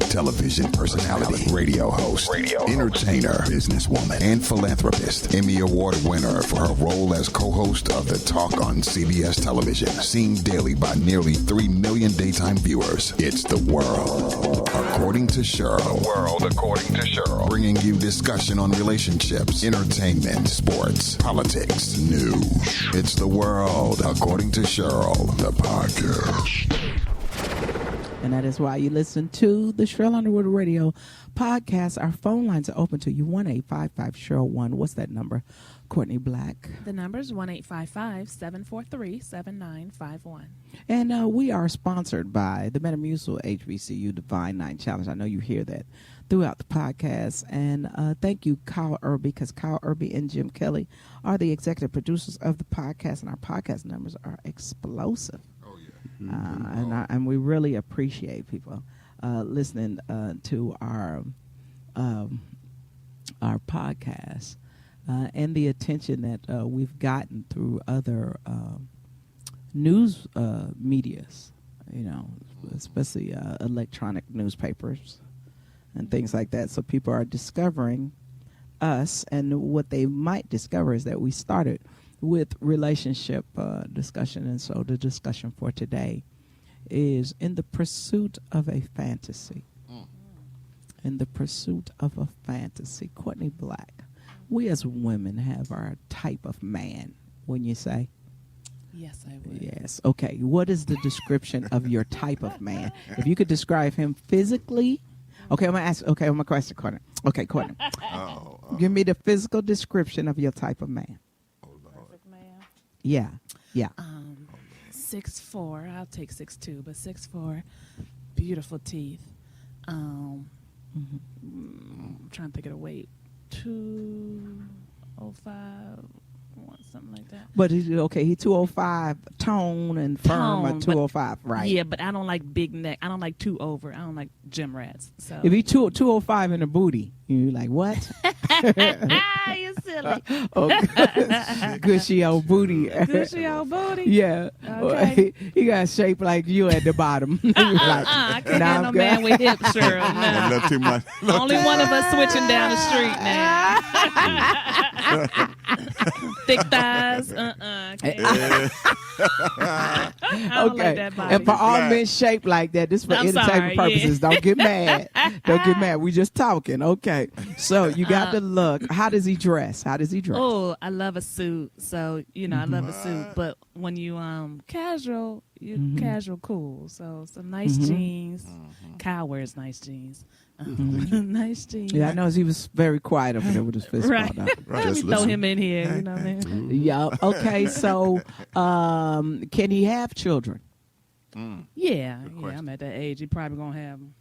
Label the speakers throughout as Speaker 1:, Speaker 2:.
Speaker 1: television personality, radio host, entertainer, businesswoman, and philanthropist. Emmy Award winner for her role as co-host of The Talk on CBS television. Seen daily by nearly 3 million daytime viewers. It's The World According to Cheryl. The World According to Cheryl. Bringing you discussion on relationships, entertainment, sports, politics, news. It's The World According to Cheryl, the podcast.
Speaker 2: And that is why you listen to the Cheryl Underwood Radio podcast. Our phone lines are open to you, 1-855-CHERYL1. What's that number, Courtney Black?
Speaker 3: The number is 1-855-743-7951.
Speaker 2: And we are sponsored by the Metamucil HBCU Divine Nine Challenge. I know you hear that throughout the podcast. And thank you, Kyle Irby, because Kyle Irby and Jim Kelly are the executive producers of the podcast, and our podcast numbers are explosive. And we really appreciate people listening to our podcast and the attention that we've gotten through other news medias, you know, especially electronic newspapers and things like that. So people are discovering us, and what they might discover is that we started with relationship discussion. And so the discussion for today is in the pursuit of a fantasy. In the pursuit of a fantasy. Courtney Black, we as women have our type of man, wouldn't you say?
Speaker 3: Yes, I would.
Speaker 2: Yes. Okay. What is the description of your type of man? If you could describe him physically. Okay, I'm going to ask. Okay, I'm going to question Courtney. Okay, Courtney. Give me the physical description of your type of man. Yeah.
Speaker 3: 6'4", I'll take 6'2", but 6'4", beautiful teeth. I'm trying to think of the weight. 205, something like that.
Speaker 2: But he's 205 tone and firm, or 205, right?
Speaker 3: Yeah, but I don't like big neck. I don't like too over. I don't like gym rats. So
Speaker 2: if he 205 in the booty, you're like, what?
Speaker 3: You're silly.
Speaker 2: Gushy old booty.
Speaker 3: Gushy old booty.
Speaker 2: Yeah.
Speaker 3: Okay.
Speaker 2: He got shaped like you at the bottom. Like,
Speaker 3: I can't have no man with hips, Cheryl. No.
Speaker 4: Too much.
Speaker 3: Only one of us switching down the street now. Thick thighs. I don't like that body.
Speaker 2: And for all men shaped like that, this for entertainment purposes. Yeah. Don't get mad. Don't get mad. We just talking. Okay. So you got the look. How does he dress?
Speaker 3: Oh, I love a suit. So, I love a suit. But when you casual, you're casual cool. So some nice jeans. Kyle wears nice jeans. Nice jeans.
Speaker 2: Yeah, I know he was very quiet over there with his fist balled out.
Speaker 3: Let me throw him in here. You know what I mean?
Speaker 2: Yeah. Okay. So, can he have children?
Speaker 3: Yeah. I'm at that age. He probably gonna have them.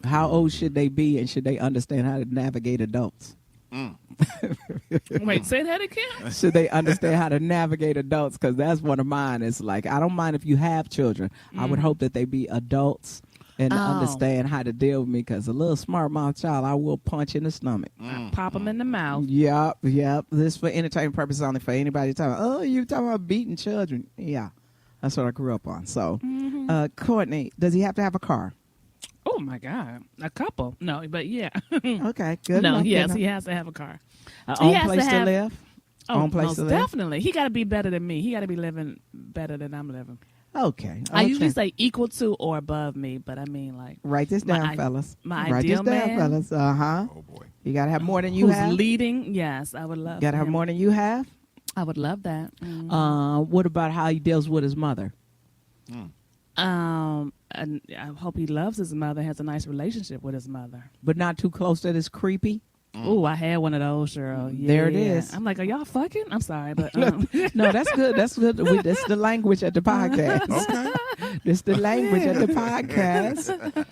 Speaker 2: How old should they be, and should they understand how to navigate adults?
Speaker 3: Wait, say that again?
Speaker 2: Should they understand how to navigate adults? Because that's one of mine. It's like, I don't mind if you have children. I would hope that they be adults and understand how to deal with me, because a little smart mouth child, I will punch in the stomach.
Speaker 3: Pop them in the mouth.
Speaker 2: Yep. This for entertainment purposes only. For anybody talking, you talking about beating children. Yeah, that's what I grew up on. So, Courtney, does he have to have a car?
Speaker 3: Oh, my God. A couple. No, but yeah.
Speaker 2: Okay, good.
Speaker 3: No, yes, he has to have a car.
Speaker 2: Own place to live?
Speaker 3: Own place to live? Definitely. He got to be better than me. He got to be living better than I'm living.
Speaker 2: Okay.
Speaker 3: I usually say equal to or above me, but I mean like...
Speaker 2: Write this down, fellas.
Speaker 3: My ideal man.
Speaker 2: Write this down, fellas. Oh, boy. You got to have more than you have?
Speaker 3: Who's leading? Yes, I would love
Speaker 2: Got to have more than you have?
Speaker 3: I would love that.
Speaker 2: What about how he deals with his mother?
Speaker 3: And I hope he loves his mother, has a nice relationship with his mother.
Speaker 2: But not too close that it's creepy?
Speaker 3: Oh, I had one of those, Cheryl. Yeah.
Speaker 2: There it is.
Speaker 3: I'm like, are y'all fucking? I'm sorry, but
Speaker 2: no, that's good. That's good. That's the language at the podcast.
Speaker 4: Okay.
Speaker 2: That's the language at the podcast.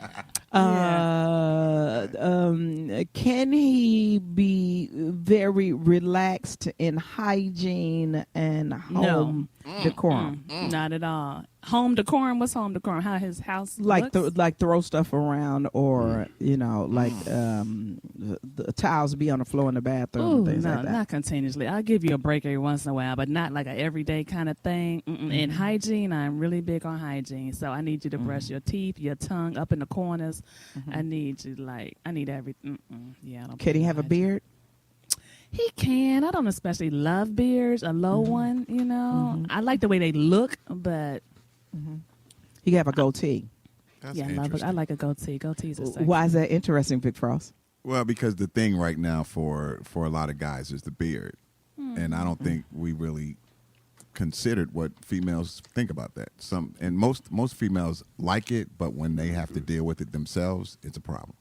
Speaker 2: can he be very relaxed in hygiene and home decorum?
Speaker 3: Not at all. Home decorum? What's home decorum? How his house
Speaker 2: like
Speaker 3: looks?
Speaker 2: like throw stuff around, or like the towels be on the floor in the bathroom and things like that.
Speaker 3: Not continuously. I'll give you a break every once in a while, but not like an everyday kind of thing. And hygiene, I'm really big on hygiene. So I need you to brush your teeth, your tongue up in the corners. I need you I need everything. Yeah. I don't
Speaker 2: Can he have a beard?
Speaker 3: He can. I don't especially love beards. A low one, I like the way they look, but
Speaker 2: He can have a goatee.
Speaker 4: That's
Speaker 3: I like a goatee. Goatees are sexy.
Speaker 2: Why is that interesting, Vic Frost?
Speaker 4: Well, because the thing right now for a lot of guys is the beard. And I don't think we really considered what females think about that. Most females like it, but when they have to deal with it themselves, it's a problem.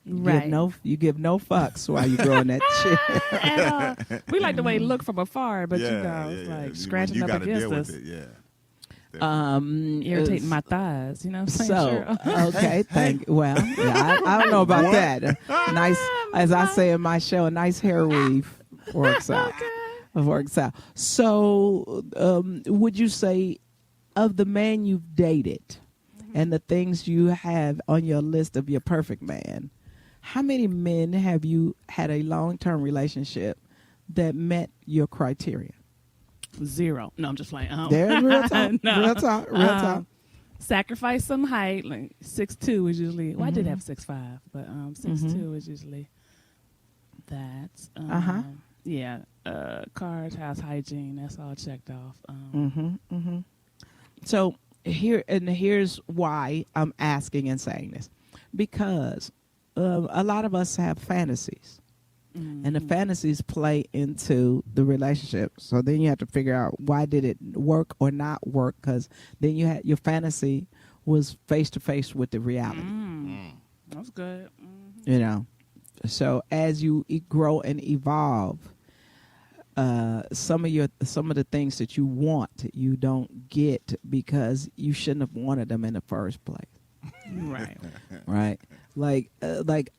Speaker 3: Right.
Speaker 2: You give no fucks while you growing that shit.
Speaker 3: We like the way it look from afar, but it's like scratching up against
Speaker 4: deal
Speaker 3: us.
Speaker 4: with it,
Speaker 3: Irritating my thighs, you know what I'm saying?
Speaker 2: Okay, I don't know about that. Nice, as I say in my show, a nice hair weave works out. Works out. So, would you say, of the man you've dated and the things you have on your list of your perfect man, how many men have you had a long-term relationship that met your criteria?
Speaker 3: 0. No, I'm just playing.
Speaker 2: There's real talk.
Speaker 3: No.
Speaker 2: Real talk.
Speaker 3: Sacrifice some height. Like 6'2" is usually. Well, I did have 6'5", but 6'2" is usually that. Yeah. Cars, house hygiene. That's all checked off.
Speaker 2: So here's why I'm asking and saying this, because a lot of us have fantasies. And the fantasies play into the relationship. So then you have to figure out, why did it work or not work? Because then you had your fantasy was face to face with the reality.
Speaker 3: That's good.
Speaker 2: So as you grow and evolve, some of the things that you want, you don't get because you shouldn't have wanted them in the first place. Right. Like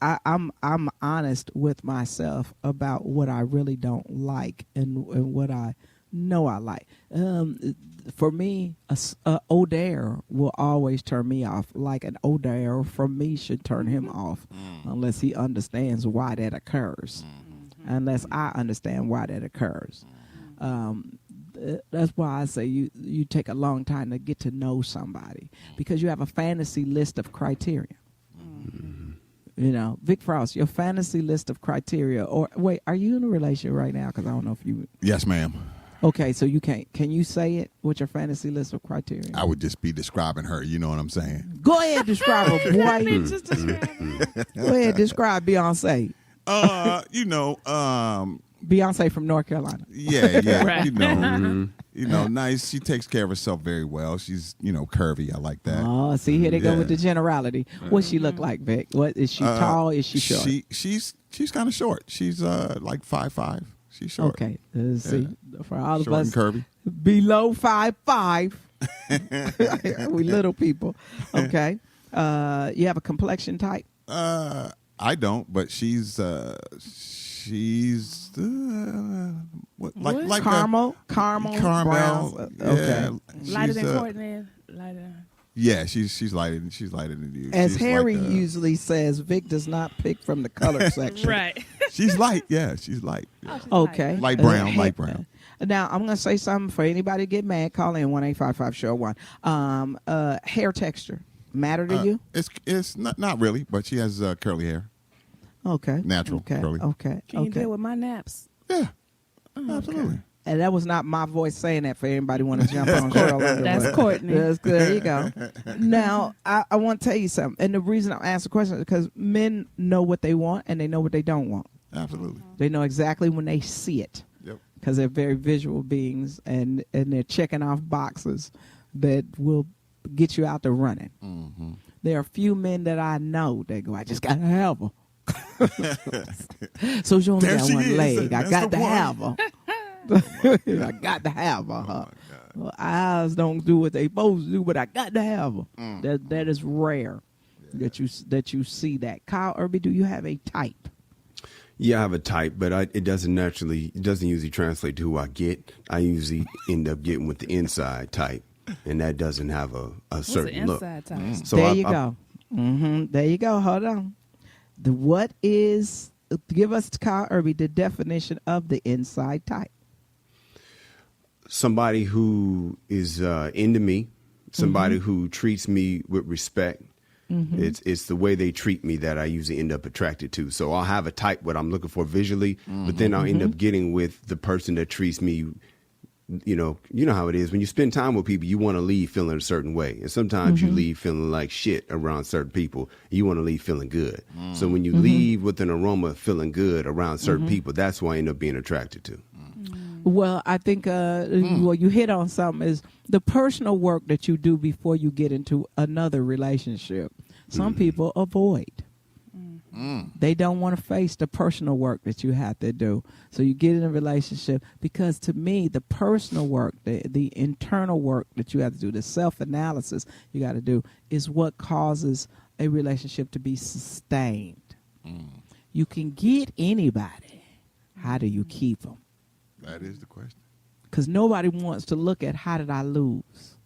Speaker 2: I'm honest with myself about what I really don't like and what I know I like. For me, a O'Dare will always turn me off. Like an O'Dare from me should turn him off, unless he understands why that occurs. Unless I understand why that occurs. That's why I say you take a long time to get to know somebody, because you have a fantasy list of criteria. Vic Frost, your fantasy list of criteria. Or wait, are you in a relationship right now? Because I don't know if you.
Speaker 4: Yes, ma'am.
Speaker 2: Okay, so you can't. Can you say it? What's your fantasy list of criteria?
Speaker 4: I would just be describing her. You know what I'm saying?
Speaker 2: Go ahead, describe her, boy. Go ahead, describe Beyonce. Beyonce from North Carolina.
Speaker 4: Yeah.
Speaker 3: Right.
Speaker 4: Nice. She takes care of herself very well. She's, curvy. I like that.
Speaker 2: Oh, see, here they go with the generality. What she look like, Vic? What is she tall? Is she short?
Speaker 4: She's kind of short. She's like 5'5". She's short.
Speaker 2: Okay. See, for all
Speaker 4: short
Speaker 2: of us
Speaker 4: and curvy.
Speaker 2: below 5'5", we little people. Okay. You have a complexion type?
Speaker 4: I don't, but she's like
Speaker 2: caramel, brown. Okay,
Speaker 3: lighter than Courtney. Lighter.
Speaker 4: Yeah, she's lighter than you.
Speaker 2: As
Speaker 4: she's
Speaker 2: Harry usually says, Vic does not pick from the color section.
Speaker 3: Right.
Speaker 4: She's light. Yeah, she's light. Yeah.
Speaker 2: Okay,
Speaker 4: light brown. Light brown.
Speaker 2: Now I'm gonna say something for anybody to get mad. Call in 1-855-SHOW-1. Hair texture matter to you?
Speaker 4: It's not really, but she has curly hair.
Speaker 2: Okay.
Speaker 4: Natural curly.
Speaker 2: Okay.
Speaker 3: Can you deal with my naps?
Speaker 4: Yeah. Absolutely.
Speaker 2: Okay. And that was not my voice saying that for anybody want to jump on Cheryl Underwood.
Speaker 3: That's Courtney.
Speaker 2: There you go. Now, I want to tell you something. And the reason I asked the question is because men know what they want and they know what they don't want.
Speaker 4: Absolutely.
Speaker 2: They know exactly when they see it.
Speaker 4: Yep.
Speaker 2: Because they're very visual beings and they're checking off boxes that will get you out there running. Mm-hmm. There are a few men that I know that go, I just got to have her. So she only got one leg. I got to have her. I got to have her. Well, eyes don't do what they supposed to do, but I got to have her. That is rare. that you see that. Kyle Irby, do you have a type?
Speaker 5: Yeah, I have a type, but it doesn't usually translate to who I get. I usually end up getting with the inside type, and that doesn't have a certain look.
Speaker 3: What's the inside type?
Speaker 5: So
Speaker 2: there you go. There you go. Hold on. Give us, Kyle Irby, the definition of the inside type.
Speaker 5: Somebody who is into me, somebody who treats me with respect. It's the way they treat me that I usually end up attracted to. So I'll have a type what I'm looking for visually, but then I'll end up getting with the person that treats me. You know how it is when you spend time with people. You want to leave feeling a certain way, and sometimes you leave feeling like shit around certain people. You want to leave feeling good. So when you leave with an aroma feeling good around certain people, that's who I end up being attracted to.
Speaker 2: Well, I think you hit on something is the personal work that you do before you get into another relationship. Some people avoid. They don't want to face the personal work that you have to do. So you get in a relationship because to me, the personal work, the internal work that you have to do, the self-analysis you got to do is what causes a relationship to be sustained. You can get anybody. How do you keep them?
Speaker 4: That is the question.
Speaker 2: Because nobody wants to look at how did I lose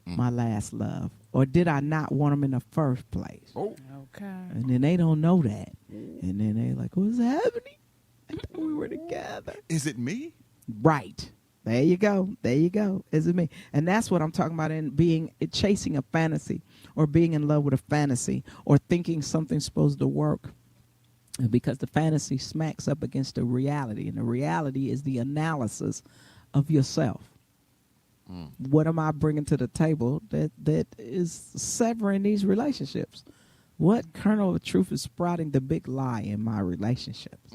Speaker 2: my last love? Or did I not want them in the first place?
Speaker 4: Oh.
Speaker 3: Okay.
Speaker 2: And then they don't know that. And then they're like, what's happening? I thought we were together.
Speaker 4: Is it me?
Speaker 2: Right. There you go. There you go. Is it me? And that's what I'm talking about in chasing a fantasy or being in love with a fantasy or thinking something's supposed to work. Because the fantasy smacks up against the reality. And the reality is the analysis of yourself. What am I bringing to the table that is severing these relationships? What kernel of truth is sprouting the big lie in my relationships?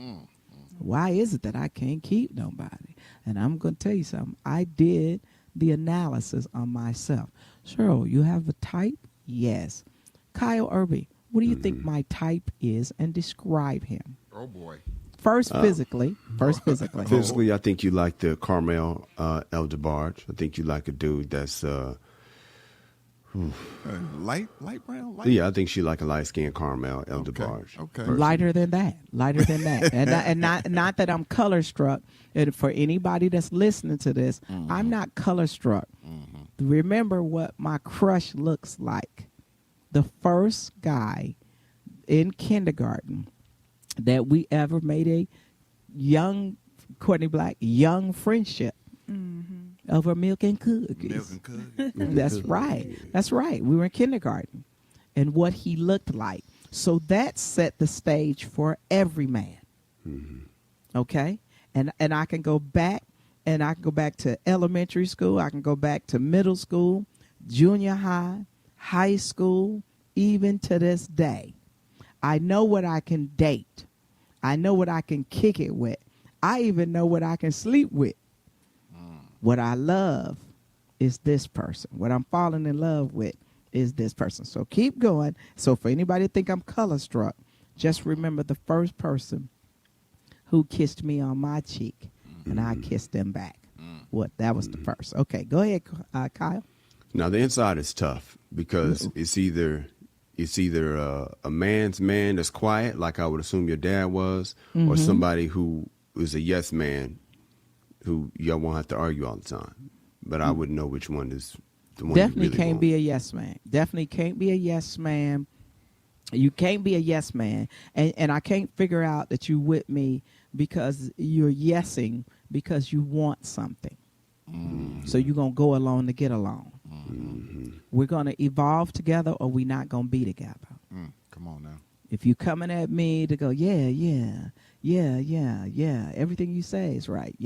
Speaker 2: Why is it that I can't keep nobody? And I'm going to tell you something. I did the analysis on myself. Cheryl, you have a type? Yes. Kyle Irby, what do you think my type is and describe him?
Speaker 4: Oh, boy.
Speaker 2: First, physically.
Speaker 5: Physically, I think you like the Carmel El-DeBarge. I think you like a dude that's
Speaker 4: light brown?
Speaker 5: Yeah, I think she like a light-skinned Carmel El-DeBarge.
Speaker 4: Okay.
Speaker 2: Lighter than that. and not that I'm color struck. And for anybody that's listening to this, I'm not color struck. Remember what my crush looks like. The first guy in kindergarten that we ever made a young, Courtney Black, young friendship over milk and cookies. That's right. We were in kindergarten. And what he looked like. So that set the stage for every man. Okay? And I can go back, and I can go back to elementary school. I can go back to middle school, junior high, high school, even to this day. I know what I can date. I know what I can kick it with. I even know what I can sleep with. What I love is this person. What I'm falling in love with is this person. So keep going. So for anybody to think I'm color struck, just remember the first person who kissed me on my cheek, and I kissed them back. That was the first. Okay, go ahead, Kyle.
Speaker 5: Now the inside is tough because it's either a man's man that's quiet, like I would assume your dad was, or somebody who is a yes man, who y'all won't have to argue all the time. But I wouldn't know which one is the one.
Speaker 2: Definitely
Speaker 5: you really
Speaker 2: can't
Speaker 5: want.
Speaker 2: be a yes man. Definitely can't be a yes man. You can't be a yes man, and I can't figure out that you with me because you're yesing because you want something. So you're going to go along to get along. We're going to evolve together, or we're not going to be together.
Speaker 4: Come on now.
Speaker 2: If you coming at me to go, yeah, everything you say is right,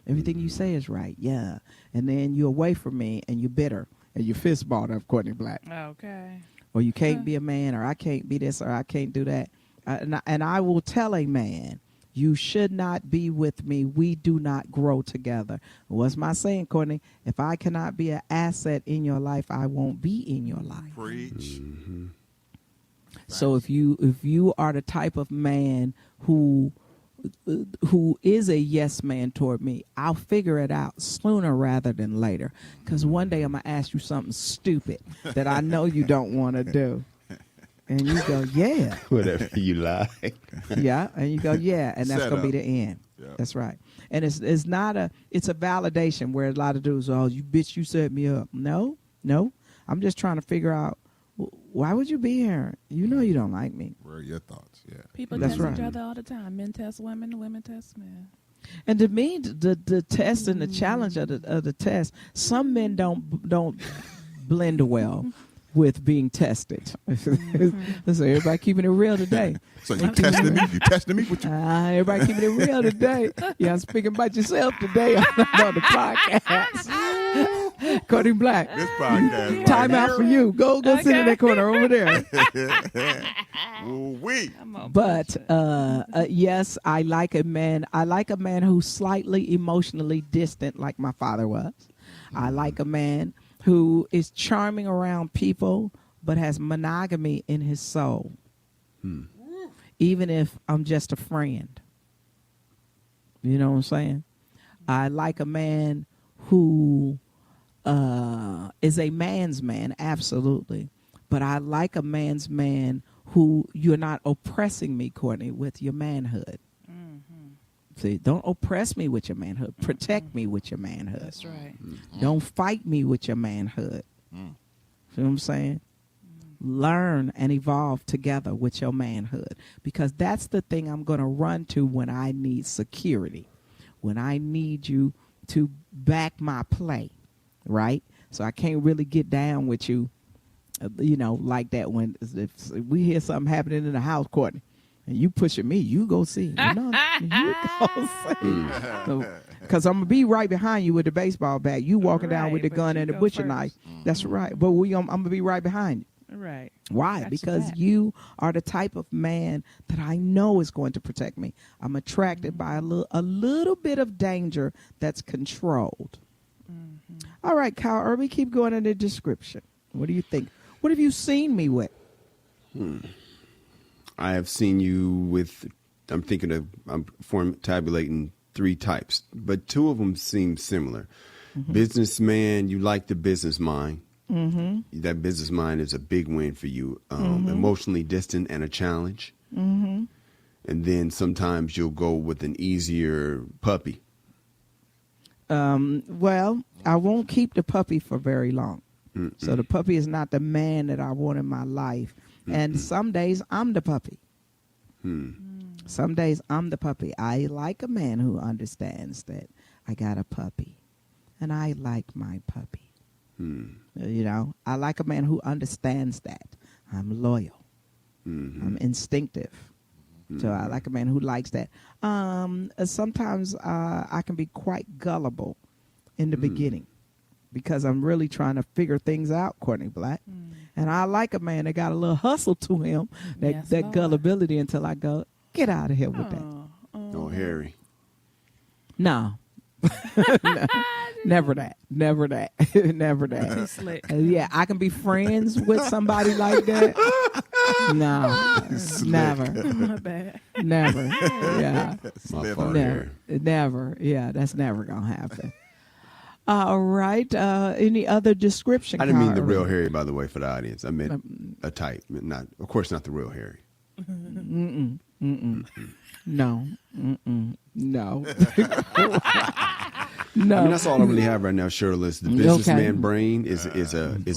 Speaker 2: everything you say is right, and then you're away from me and you're bitter and you fist balled up Courtney Black.
Speaker 3: Okay.
Speaker 2: Or you can't be a man, or I can't be this, or I can't do that. And I will tell a man, you should not be with me. We do not grow together. What's my saying, Courtney? If I cannot be an asset in your life, I won't be in your life.
Speaker 4: Preach.
Speaker 2: So if you are the type of man who is a yes man toward me, I'll figure it out sooner rather than later. Because one day I'm going to ask you something stupid that I know you don't want to do. And you go, yeah.
Speaker 5: Whatever you like.
Speaker 2: Yeah. And you go, yeah. And that's
Speaker 4: Set
Speaker 2: going to be
Speaker 4: up.
Speaker 2: the end.
Speaker 4: Yeah.
Speaker 2: That's right. And it's not it's a validation where a lot of dudes, oh, you bitch, you set me up. No. I'm just trying to figure out, why would you be here? You know you don't like me.
Speaker 4: Where are your thoughts? Yeah.
Speaker 3: People
Speaker 2: That's
Speaker 3: test
Speaker 2: right.
Speaker 3: each other all the time. Men test women, women test men.
Speaker 2: And to me, the test and the challenge of the test, some men don't blend well with being tested. So everybody keeping it real today.
Speaker 4: So you testing me? You testing me? What you?
Speaker 2: Everybody keeping it real today. Yeah, I'm speaking about yourself today on the podcast. Cody Black.
Speaker 4: This podcast.
Speaker 2: Time out for you. Go sit in that corner over there.
Speaker 4: We.
Speaker 2: But yes, I like a man. I like a man who's slightly emotionally distant, like my father was. I like a man who is charming around people, but has monogamy in his soul. Even if I'm just a friend. You know what I'm saying? I like a man who is a man's man, absolutely. But I like a man's man who you're not oppressing me, Courtney, with your manhood. See, don't oppress me with your manhood. Protect me with your manhood.
Speaker 3: That's right.
Speaker 2: Don't fight me with your manhood. See what I'm saying? Learn and evolve together with your manhood, because that's the thing I'm going to run to when I need security, when I need you to back my play, right? So I can't really get down with you, like that when if we hear something happening in the house, Courtney, and you pushing me, you go see. You go see. Because I'm going to be right behind you with the baseball bat. You walking down with the gun and the butcher knife. That's right. But I'm going to be right behind you.
Speaker 3: Right.
Speaker 2: Why?
Speaker 3: Got
Speaker 2: Because
Speaker 3: your back.
Speaker 2: you are the type of man that I know is going to protect me. I'm attracted by a little bit of danger that's controlled. All right, Kyle Irby, keep going in the description. What do you think? What have you seen me with?
Speaker 5: I have seen you with, I'm tabulating 3 types, but 2 of them seem similar. Businessman, you like the business mind. That business mind is a big win for you. Emotionally distant and a challenge. And then sometimes you'll go with an easier puppy.
Speaker 2: Well, I won't keep the puppy for very long. So the puppy is not the man that I want in my life. And some days I'm the puppy. Some days I'm the puppy. I like a man who understands that I got a puppy and I like my puppy. I like a man who understands that. I'm loyal. I'm instinctive. So I like a man who likes that. Sometimes I can be quite gullible in the beginning because I'm really trying to figure things out, Courtney Black. And I like a man that got a little hustle to him, that gullibility, until I go, get out of here with that.
Speaker 5: Oh, Harry.
Speaker 2: No. No. Never that. Never that. Never that.
Speaker 3: Too slick.
Speaker 2: Yeah, I can be friends with somebody like that. No, never.
Speaker 3: My bad.
Speaker 2: Never. Yeah.
Speaker 5: My fault,
Speaker 2: Never.
Speaker 5: Harry.
Speaker 2: Never. Yeah, that's never going to happen. All right. Any other description?
Speaker 5: I didn't mean the
Speaker 2: Carl?
Speaker 5: real Harry, by the way, for the audience. I meant a type. Of course, not the real Harry.
Speaker 2: No. No. No.
Speaker 5: I mean, that's all I really have right now, Cheryl. Is the businessman brain is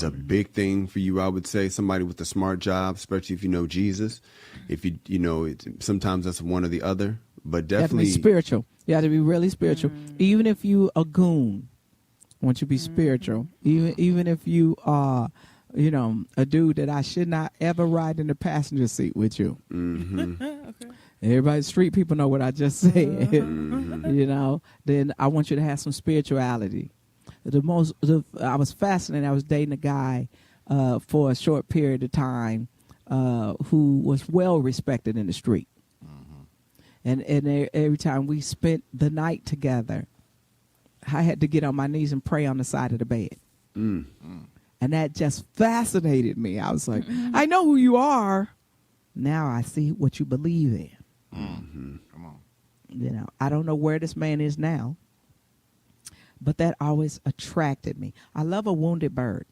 Speaker 5: a big thing for you. I would say somebody with a smart job, especially if you know Jesus. If sometimes that's one or the other, but definitely
Speaker 2: You have to be spiritual. You have to be really spiritual. Even if you a goon, once you be spiritual. Even if you are, a dude that I should not ever ride in the passenger seat with you.
Speaker 3: Okay.
Speaker 2: Everybody, street people know what I just said. Then I want you to have some spirituality. I was fascinated. I was dating a guy for a short period of time who was well respected in the street. And every time we spent the night together, I had to get on my knees and pray on the side of the bed. And that just fascinated me. I was like, I know who you are. Now I see what you believe in.
Speaker 4: Come on.
Speaker 2: I don't know where this man is now, but that always attracted me. I love a wounded bird.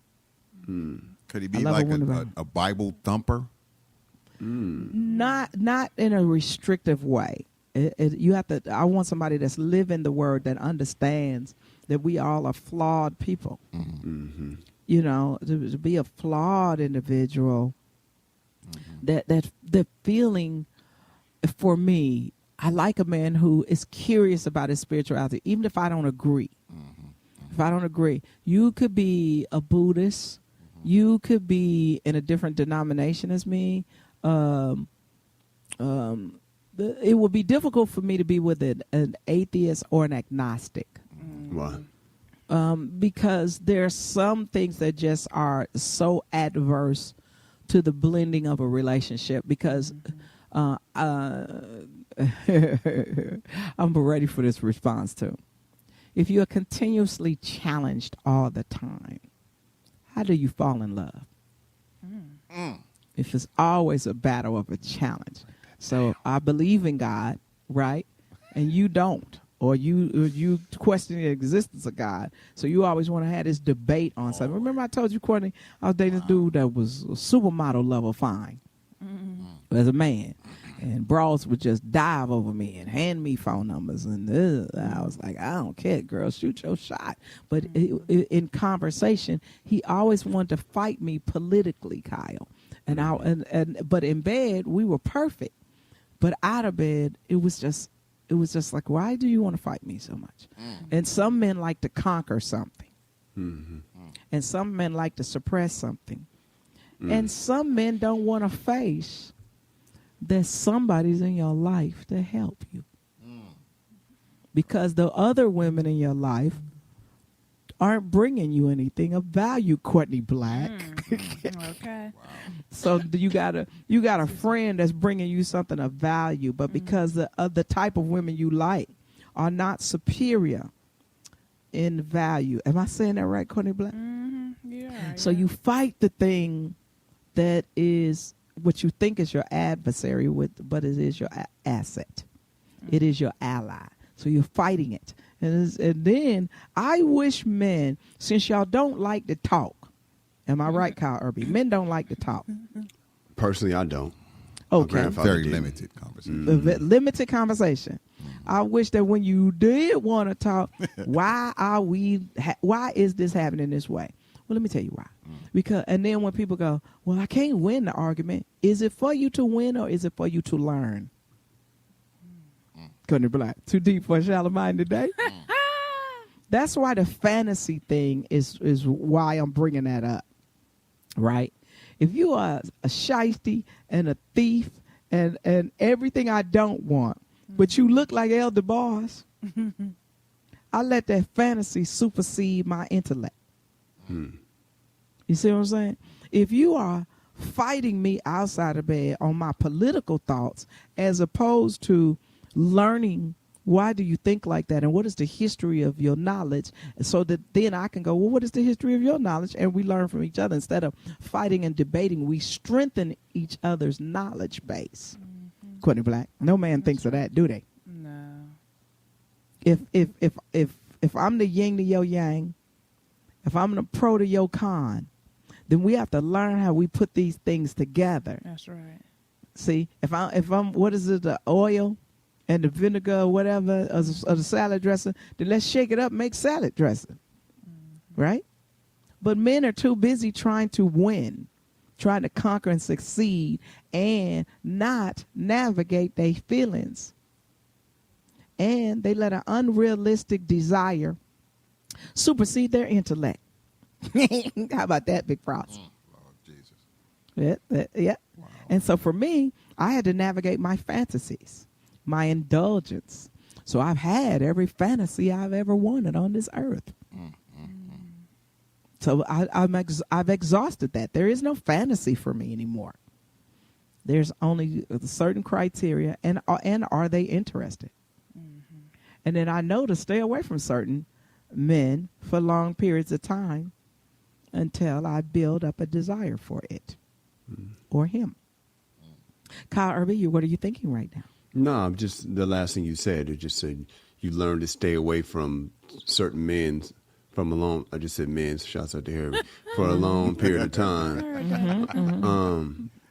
Speaker 4: Could he
Speaker 2: I
Speaker 4: be
Speaker 2: love
Speaker 4: like
Speaker 2: a wounded bird.
Speaker 4: a Bible thumper?
Speaker 2: Not in a restrictive way. You have to. I want somebody that's living the word, that understands that we all are flawed people.
Speaker 5: Mm-hmm.
Speaker 2: You know, to be a flawed individual. That the feeling, for me, I like a man who is curious about his spirituality, even if I don't agree. If I don't agree, you could be a Buddhist, you could be in a different denomination as me. It would be difficult for me to be with an atheist or an agnostic.
Speaker 5: Why?
Speaker 2: Because there are some things that just are so adverse to the blending of a relationship. Because I'm ready for this response too. If you are continuously challenged all the time, how do you fall in love? If it's always a battle of a challenge. So I believe in God, right? And you don't. Or you question the existence of God. So you always want to have this debate on something. Remember I told you, Courtney, I was dating this dude that was a supermodel level fine as a man. And bras would just dive over me and hand me phone numbers. And I was like, I don't care, girl, shoot your shot. But in conversation, he always wanted to fight me politically, Kyle. But in bed, we were perfect. But out of bed, it was just like, why do you want to fight me so much? And some men like to conquer something. And some men like to suppress something. And some men don't want to face that somebody's in your life to help you. Because the other women in your life aren't bringing you anything of value, Courtney Black.
Speaker 3: Okay.
Speaker 2: So you got a friend that's bringing you something of value, but because of the type of women you like are not superior in value. Am I saying that right, Courtney Black?
Speaker 3: Yeah.
Speaker 2: So you fight the thing that is what you think is your adversary, but it is your asset. It is your ally. So you're fighting it. And then I wish men, since y'all don't like to talk, am I right, Kyle Irby? Men don't like to talk.
Speaker 5: Personally, I don't.
Speaker 2: Okay.
Speaker 4: Very limited conversation.
Speaker 2: Limited conversation. I wish that when you did want to talk, why is this happening this way? Well, let me tell you why. Because, and then when people go, well, I can't win the argument. Is it for you to win or is it for you to learn? Couldn't Black. Too deep for a shallow mind today. That's why the fantasy thing is why I'm bringing that up. Right? If you are a shiesty and a thief and everything I don't want, but you look like Elder Boss, I let that fantasy supersede my intellect. You see what I'm saying? If you are fighting me outside of bed on my political thoughts as opposed to learning why do you think like that and what is the history of your knowledge, so that then I can go, well, what is the history of your knowledge? And we learn from each other. Instead of fighting and debating, we strengthen each other's knowledge base. Courtney Black. No man thinks of that, do they?
Speaker 3: No.
Speaker 2: If I'm the yin to your yang, if I'm the pro to your con, then we have to learn how we put these things together.
Speaker 3: That's right.
Speaker 2: See, if I'm what is it, the oil and the vinegar or whatever, or the salad dressing, then let's shake it up and make salad dressing. Right? But men are too busy trying to win, trying to conquer and succeed, and not navigate their feelings. And they let an unrealistic desire supersede their intellect. How about that, Big Frost?
Speaker 4: Lord Jesus.
Speaker 2: Yeah. Wow. And so for me, I had to navigate my fantasies, my indulgence. So I've had every fantasy I've ever wanted on this earth. So I've exhausted that. There is no fantasy for me anymore. There's only a certain criteria, and are they interested? And then I know to stay away from certain men for long periods of time until I build up a desire for it or him. Kyle Irby, what are you thinking right now?
Speaker 5: No, just the last thing you said. It just said you learn to stay away from certain men from a long. I just said men. Shouts out to Harry for a long period of time.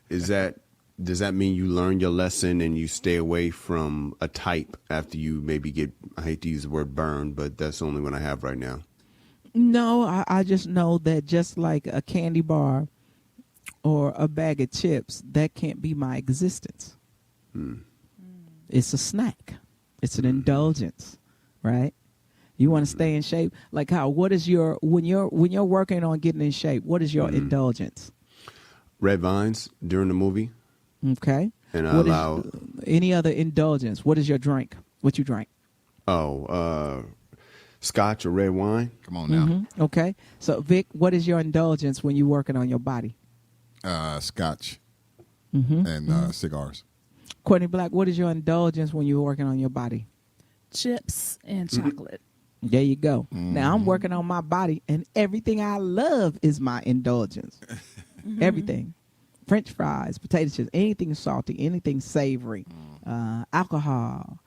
Speaker 5: Is that does that mean you learn your lesson and you stay away from a type after you maybe get, I hate to use the word burn, but that's the only one I have right now?
Speaker 2: No, I just know that just like a candy bar or a bag of chips, that can't be my existence. It's a snack. It's an indulgence, right? You want to stay in shape. Like how? What is your when you're working on getting in shape? What is your indulgence?
Speaker 5: Red vines during the movie.
Speaker 2: Okay.
Speaker 5: And I
Speaker 2: What is
Speaker 5: allow
Speaker 2: any other indulgence? What is your drink? What you drink?
Speaker 5: Scotch or red wine.
Speaker 4: Come on now.
Speaker 2: Okay. So Vic, what is your indulgence when you're working on your body?
Speaker 4: Scotch and cigars.
Speaker 2: Courtney Black, what is your indulgence when you're working on your body?
Speaker 3: Chips and chocolate.
Speaker 2: There you go. Now I'm working on my body, and everything I love is my indulgence. Everything. French fries, potato chips, anything salty, anything savory, alcohol,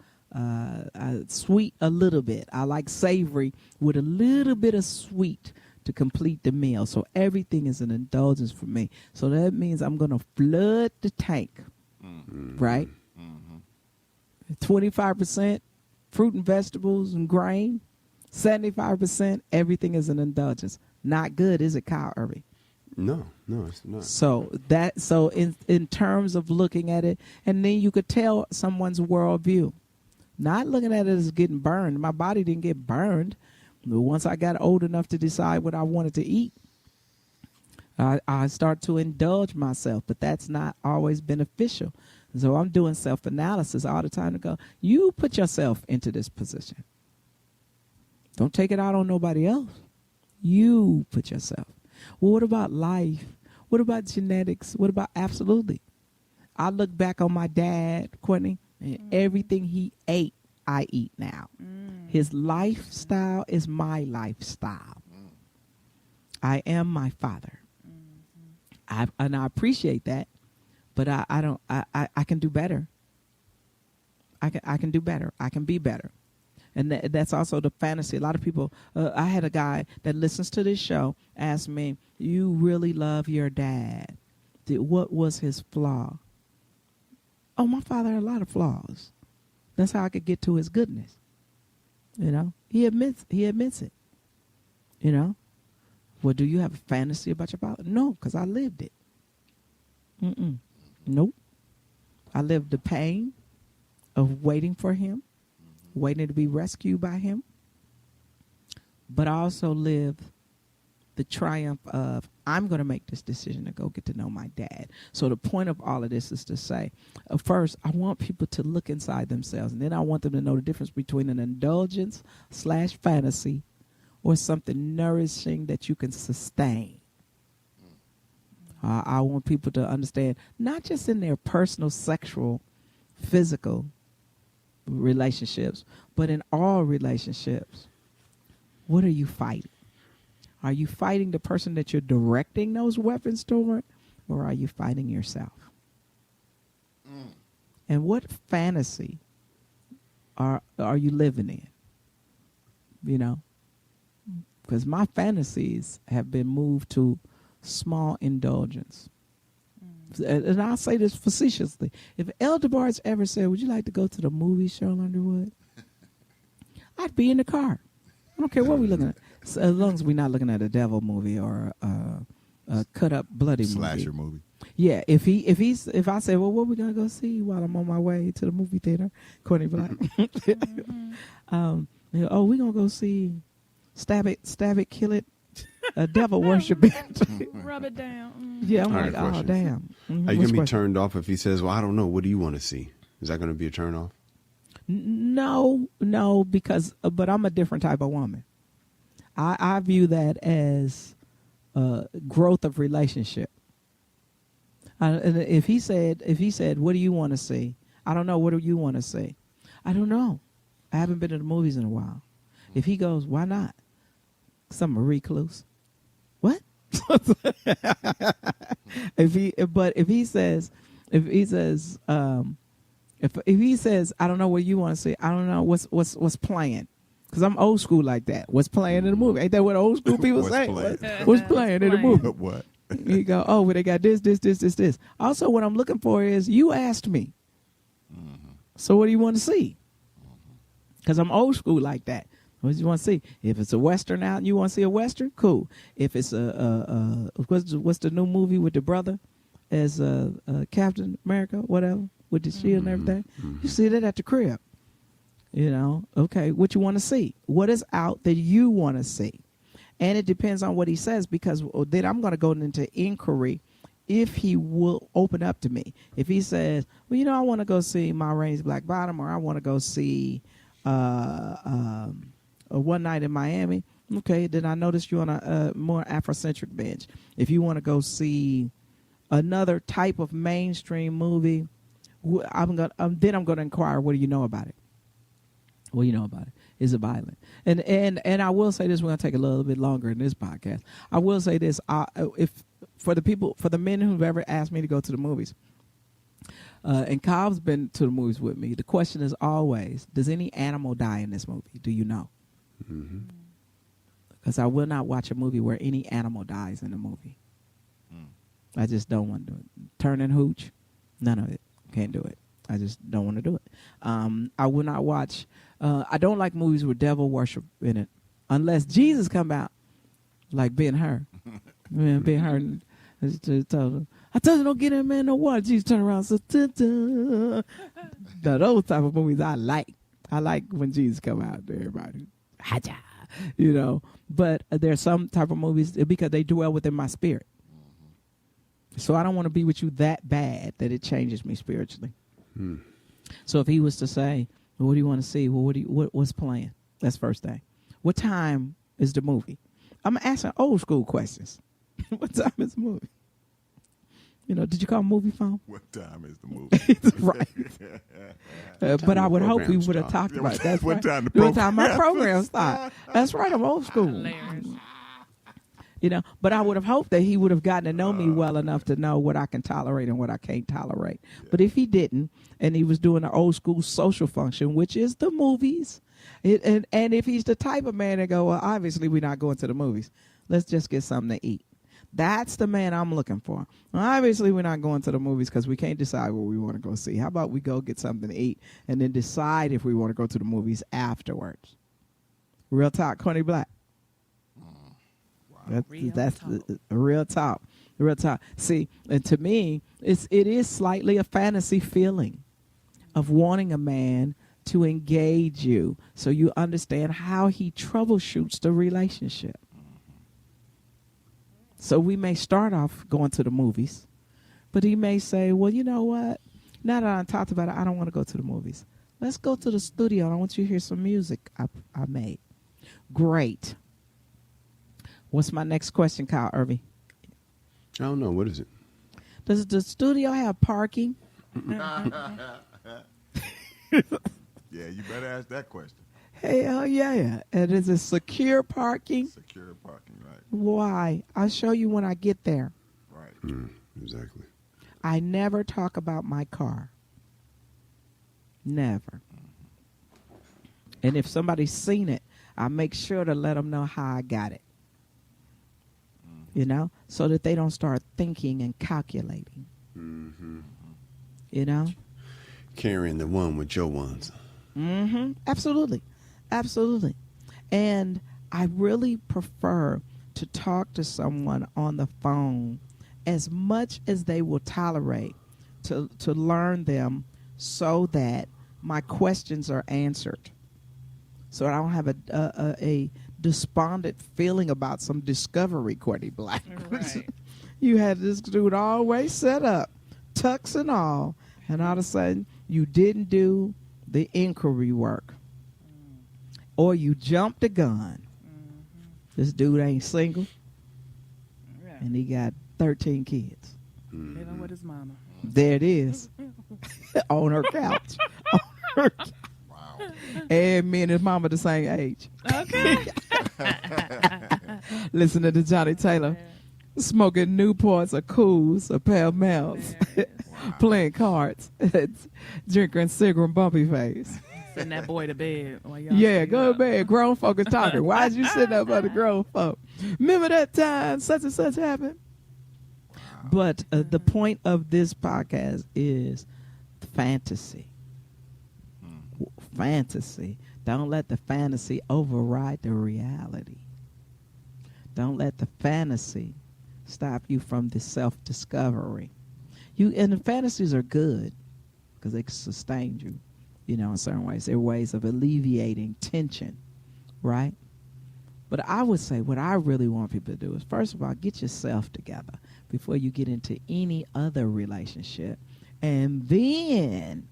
Speaker 2: sweet a little bit. I like savory with a little bit of sweet to complete the meal. So everything is an indulgence for me. So that means I'm going to flood the tank, right? 25% fruit and vegetables and grain, 75% everything is an indulgence. Not good, is it, Kyle Irving?
Speaker 5: No, it's not.
Speaker 2: So in terms of looking at it, and then you could tell someone's worldview. Not looking at it as getting burned. My body didn't get burned. But once I got old enough to decide what I wanted to eat, I start to indulge myself, but that's not always beneficial. So I'm doing self-analysis all the time to go, you put yourself into this position. Don't take it out on nobody else. You put yourself. Well, what about life? What about genetics? What about absolutely? I look back on my dad, Courtney, and everything he ate, I eat now. His lifestyle is my lifestyle. I am my father. And I appreciate that, but I can do better. I can do better. I can be better. And that's also the fantasy. A lot of people, I had a guy that listens to this show ask me, you really love your dad. What was his flaw? Oh, my father had a lot of flaws. That's how I could get to his goodness. You know, he admits it. You know, well, do you have a fantasy about your father? No, because I lived it. Nope. I lived the pain of waiting for him, waiting to be rescued by him. But I also lived the triumph of, I'm going to make this decision to go get to know my dad. So the point of all of this is to say, first, I want people to look inside themselves, and then I want them to know the difference between an indulgence / fantasy or something nourishing that you can sustain. I want people to understand, not just in their personal, sexual, physical relationships, but in all relationships. What are you fighting? Are you fighting the person that you're directing those weapons toward, or are you fighting yourself? And what fantasy are you living in? You know, because my fantasies have been moved to small indulgence. And I'll say this facetiously. If El DeBarge ever said, would you like to go to the movie, Cheryl Underwood? I'd be in the car. I don't care what we're looking at. So as long as we're not looking at a devil movie or a cut up bloody
Speaker 4: Slasher movie.
Speaker 2: Yeah, if I say, well, what are we gonna go see while I'm on my way to the movie theater, Courtney Black? Oh, we're gonna go see Stab It, Kill It, a devil worshiping.
Speaker 3: Rub it down.
Speaker 2: Yeah, I'm
Speaker 5: All
Speaker 2: like,
Speaker 5: right,
Speaker 2: oh damn.
Speaker 5: Are you gonna be turned off if he says, well, I don't know, what do you want to see? Is that gonna be a turn off?
Speaker 2: No, because but I'm a different type of woman. I view that as growth of relationship. And if he said, what do you want to see? I don't know. What do you want to see? I don't know. I haven't been to the movies in a while. If he goes, why not? 'Cause I'm a recluse. What? If he says, I don't know what you want to see. I don't know what's playing. Because I'm old school like that. What's playing in the movie? Ain't that what old school people say?
Speaker 4: Playing?
Speaker 2: What's playing in the movie?
Speaker 4: What?
Speaker 2: You go, oh, well, they got this. Also, what I'm looking for is you asked me. So what do you want to see? Because I'm old school like that. What do you want to see? If it's a Western out and you want to see a Western, cool. If it's what's the new movie with the brother as Captain America, whatever, with the shield and everything, you see that at the crib. You know, okay, what you want to see? What is out that you want to see? And it depends on what he says, because then I'm going to go into inquiry if he will open up to me. If he says, well, you know, I want to go see Ma Rainey's Black Bottom, or I want to go see One Night in Miami. Okay, then I noticed you on a more Afrocentric bench. If you want to go see another type of mainstream movie, then I'm going to inquire, what do you know about it? What do you know about it? Is it violent? And I will say this, we're going to take a little bit longer in this podcast. I will say this, for the men who've ever asked me to go to the movies, and Kyle's been to the movies with me, the question is always, does any animal die in this movie? Do you know? Because I will not watch a movie where any animal dies in the movie. I just don't want to do it. Turn and hooch, none of it. Can't do it. I just don't want to do it. I will not watch. I don't like movies with devil worship in it, unless Jesus come out, like Ben-Hur. Ben-Hur told him, I told you don't get that man no water. Jesus turned around and said, now, those type of movies I like. I like when Jesus come out to everybody. Haja, you know. But there's some type of movies because they dwell within my spirit. So I don't want to be with you that bad that it changes me spiritually. So if he was to say, well, what do you want to see? Well, what's playing? That's first thing. What time is the movie? I'm asking old school questions. What time is the movie? You know, did you call movie phone?
Speaker 4: What time is the movie?
Speaker 2: Right. But I would hope we would have talked about that. That's
Speaker 4: what
Speaker 2: right.
Speaker 4: time the
Speaker 2: What time my program start? That's right. I'm old school.
Speaker 3: Hilarious.
Speaker 2: You know, but I would have hoped that he would have gotten to know me well enough to know what I can tolerate and what I can't tolerate. Yeah. But if he didn't, and he was doing an old school social function, which is the movies, and if he's the type of man that go, well, obviously we're not going to the movies. Let's just get something to eat. That's the man I'm looking for. Well, obviously we're not going to the movies because we can't decide what we want to go see. How about we go get something to eat and then decide if we want to go to the movies afterwards? Real talk, Coney Black. That's the real talk. Real talk. See, and to me, it is slightly a fantasy feeling of wanting a man to engage you so you understand how he troubleshoots the relationship. So we may start off going to the movies, but he may say, well, you know what? Now that I talked about it, I don't want to go to the movies. Let's go to the studio. I want you to hear some music I made. Great. What's my next question, Kyle Irving?
Speaker 5: I don't know. What is it?
Speaker 2: Does the studio have parking?
Speaker 4: Yeah, you better ask that question.
Speaker 2: Hell yeah. And is it secure parking?
Speaker 4: Secure parking, right.
Speaker 2: Why? I'll show you when I get there.
Speaker 4: Right.
Speaker 5: Exactly.
Speaker 2: I never talk about my car. Never. And if somebody's seen it, I make sure to let them know how I got it. You know, so that they don't start thinking and calculating. You know?
Speaker 5: Carrying the one with your ones.
Speaker 2: Absolutely. Absolutely. And I really prefer to talk to someone on the phone as much as they will tolerate to learn them so that my questions are answered. So I don't have a despondent feeling about some discovery, Courtney Black.
Speaker 3: Right.
Speaker 2: You had this dude always set up, tux and all, and all of a sudden you didn't do the inquiry work. Or you jumped the gun. This dude ain't single, and he got 13 kids.
Speaker 3: Living with his mama.
Speaker 2: There it is. On her couch.
Speaker 4: Wow.
Speaker 2: And me and his mama the same age.
Speaker 3: Okay.
Speaker 2: Listening to Johnny Taylor. Smoking Newports or Cools or Pall Malls. Playing cards. Drinking cigarette bumpy face.
Speaker 3: Send that boy to bed. While y'all
Speaker 2: Yeah,
Speaker 3: stay
Speaker 2: go
Speaker 3: up.
Speaker 2: to bed. Grown folk is talking. Why is you sitting up by the grown folk? Remember that time such and such happened? But the point of this podcast is fantasy. Fantasy. Don't let the fantasy override the reality. Don't let the fantasy stop you from the self-discovery. And the fantasies are good because they sustain you, in certain ways. They're ways of alleviating tension, right? But I would say what I really want people to do is, first of all, get yourself together before you get into any other relationship. And then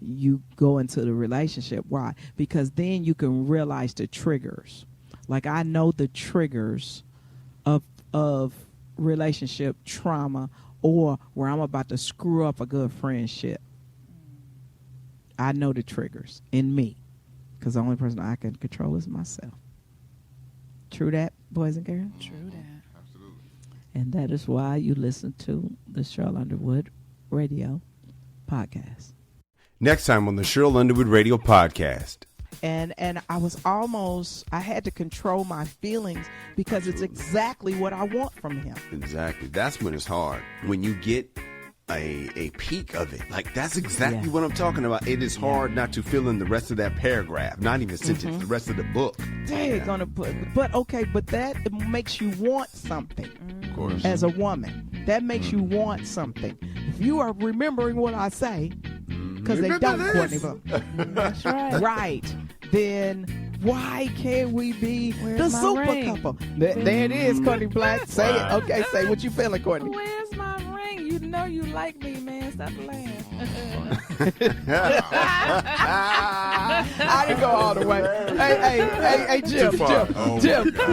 Speaker 2: you go into the relationship. Why? Because then you can realize the triggers. Like, I know the triggers of relationship trauma or where I'm about to screw up a good friendship. I know the triggers in me because the only person I can control is myself. True that, boys and girls?
Speaker 3: True that.
Speaker 4: Absolutely.
Speaker 2: And that is why you listen to the Cheryl Underwood Radio Podcast.
Speaker 5: Next time on the Cheryl Underwood Radio Podcast.
Speaker 2: And I had to control my feelings because it's exactly what I want from him.
Speaker 5: Exactly. That's when it's hard. When you get a peek of it. Like, that's exactly what I'm talking about. It is hard not to fill in the rest of that paragraph, not even sentence, the rest of the book.
Speaker 2: But that makes you want something.
Speaker 5: Of course.
Speaker 2: As a woman, that makes you want something. If you are remembering what I say, because they don't, Courtney.
Speaker 3: That's right.
Speaker 2: Right. Then why can't we be
Speaker 3: Where's
Speaker 2: the
Speaker 3: my
Speaker 2: super
Speaker 3: ring?
Speaker 2: couple? There it is, Courtney Black. Say it. Okay, say what you feeling, Courtney.
Speaker 3: Where's my ring? You know you like me, man. Stop playing.
Speaker 2: I didn't go all the way. Hey, Jim.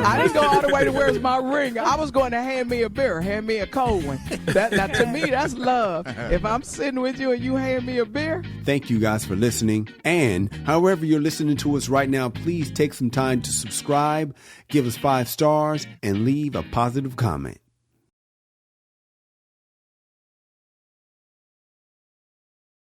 Speaker 2: I didn't go all the way to where's my ring. I was going to hand me a beer, hand me a cold one. Now, to me, that's love. If I'm sitting with you and you hand me a beer.
Speaker 5: Thank you guys for listening. And however you're listening to us right now, please take some time to subscribe, give us 5 stars, and leave a positive comment.